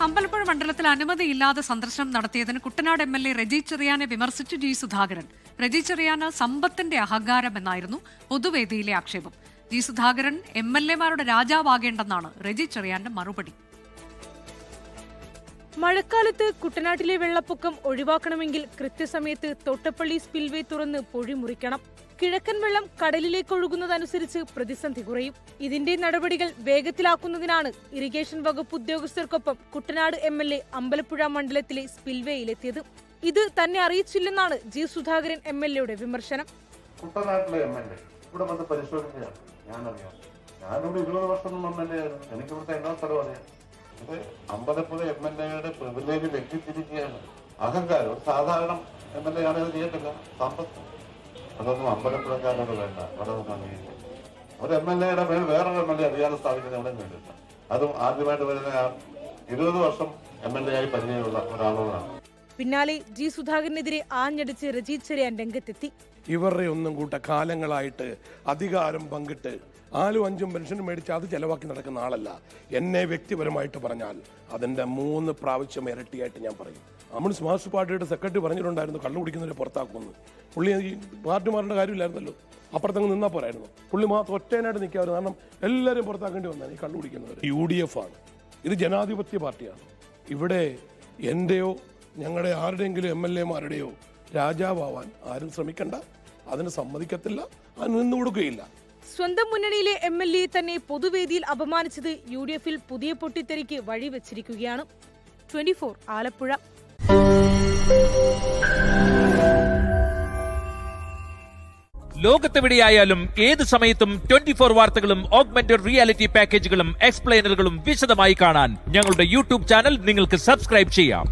അമ്പലപ്പുഴ മണ്ഡലത്തിൽ അനുമതിയില്ലാതെ സന്ദർശനം നടത്തിയതിന് കുട്ടനാട് എം.എൽ.എ. റെജി ചെറിയാനെ വിമർശിച്ചു ജി സുധാകരൻ. റെജി ചെറിയാന് സമ്പത്തിന്റെ അഹങ്കാരമെന്നായിരുന്നു പൊതുവേദിയിലെ ആക്ഷേപം. ജി സുധാകരൻ എം.എൽ.എമാരുടെ രാജാവാകേണ്ടെന്നാണ് റെജി ചെറിയാന്റെ മറുപടി. മഴക്കാലത്ത് കുട്ടനാട്ടിലെ വെള്ളപ്പൊക്കം ഒഴിവാക്കണമെങ്കിൽ കൃത്യസമയത്ത് തോട്ടപ്പള്ളി സ്പിൽവേ തുറന്ന് പൊഴി മുറിക്കണം. കിഴക്കൻ വെള്ളം കടലിലേക്ക് ഒഴുകുന്നതനുസരിച്ച് പ്രതിസന്ധി കുറയും. ഇതിന്റെ നടപടികൾ വേഗത്തിലാക്കുന്നതിനാണ് ഇറിഗേഷൻ വകുപ്പ് ഉദ്യോഗസ്ഥർക്കൊപ്പം കുട്ടനാട് എം.എൽ.എ. അമ്പലപ്പുഴ മണ്ഡലത്തിലെ സ്പിൽവേയിലെത്തിയത്. ഇത് തന്നെ അറിയിച്ചില്ലെന്നാണ് ജി സുധാകരൻ എം.എൽ.എയുടെ വിമർശനം. കുട്ടനാട്ടിലെ എം.എൽ.എ. ഇവിടെ വന്ന് പരിശോധിക്കുകയാണ്. ഞാനിവിടെ 20 വർഷം എം.എൽ.എ. ആയിരുന്നു. എനിക്ക് ഇവിടുത്തെ എല്ലാ സ്ഥലവും അറിയാം. ഇത് അമ്പലപ്പുഴ എം.എൽ.എയുടെ പ്രിവിലേജ് ലംഘിച്ചിരിക്കുകയാണ്. അഹങ്കാരം സാധാരണ എം.എൽ.എ. ആണെങ്കിൽ ചെയ്യത്തില്ല. സമ്പത്ത് അതൊന്നും അമ്പലപ്പുഴക്കാരോട് വേണ്ട. ഒരു എം.എൽ.എയുടെ മേൽ വേറൊരു എം.എൽ.എ. അധികാരം സ്ഥാപിക്കുന്ന എവിടെയും വേണ്ടില്ല. അതും ആദ്യമായിട്ട് വരുന്ന 20 വർഷം എം.എൽ.എ. ആയി പരിചയമുള്ള ഒരാളോടാണ്. പിന്നാലെ ജി സുധാകരനെതിരെ ആഞ്ഞടിച്ച് റെജി ചെറിയാൻ രംഗത്തെത്തി. ഇവരുടെ ഒന്നും കൂട്ട കാലങ്ങളായിട്ട് അധികാരം പങ്കിട്ട് 4-5 പെൻഷൻ മേടിച്ച് അത് ചെലവാക്കി നടക്കുന്ന ആളല്ല. എന്നെ വ്യക്തിപരമായിട്ട് പറഞ്ഞാൽ അതിൻ്റെ 3 പ്രാവശ്യം ഇരട്ടിയായിട്ട് ഞാൻ പറയും. നമ്മൾ മാർക്സിസ്റ്റ് പാർട്ടിയുടെ സെക്രട്ടറി പറഞ്ഞിട്ടുണ്ടായിരുന്നു കള്ളു കുടിക്കുന്നവരെ പുറത്താക്കുമെന്ന്. പുള്ളി ഈ പാർട്ടി മാറേണ്ട കാര്യമില്ലായിരുന്നല്ലോ, അപ്പുറത്തങ്ങ് നിന്നാൽ പോരായിരുന്നു. പുള്ളി മാത്രം ഒറ്റേനായിട്ട് നിൽക്കാമായിരുന്നു. കാരണം എല്ലാവരും പുറത്താക്കേണ്ടി വന്നാൽ ഈ കള്ളു കുടിക്കുന്നവർ. UDF ആണ്, ഇത് ജനാധിപത്യ പാർട്ടിയാണ്. ഇവിടെ എൻ്റെയോ ഞങ്ങളുടെ ആരുടെയെങ്കിലും MLA-മാരുടെയോ രാജാവാൻ ആരും ശ്രമിക്കണ്ട. അതിന് സമ്മതിക്കത്തില്ല, അത് നിന്നു കൊടുക്കുകയില്ല. സ്വന്തം മുന്നണിയിലെ MLA തന്നെ പൊതുവേദിയിൽ അപമാനിച്ചത് UDF-ൽ പുതിയ പൊട്ടിത്തെറിക്ക് വഴിവെച്ചിരിക്കുകയാണ്. 24 ആലപ്പുഴ. ലോകത്തെവിടെയായാലും ഏത് സമയത്തും 24 വാർത്തകളും ഓഗ്മെന്റഡ് റിയാലിറ്റി പാക്കേജുകളും എക്സ്പ്ലെയിനറുകളും വിശദമായി കാണാൻ ഞങ്ങളുടെ YouTube ചാനൽ നിങ്ങൾക്ക് സബ്സ്ക്രൈബ് ചെയ്യാം.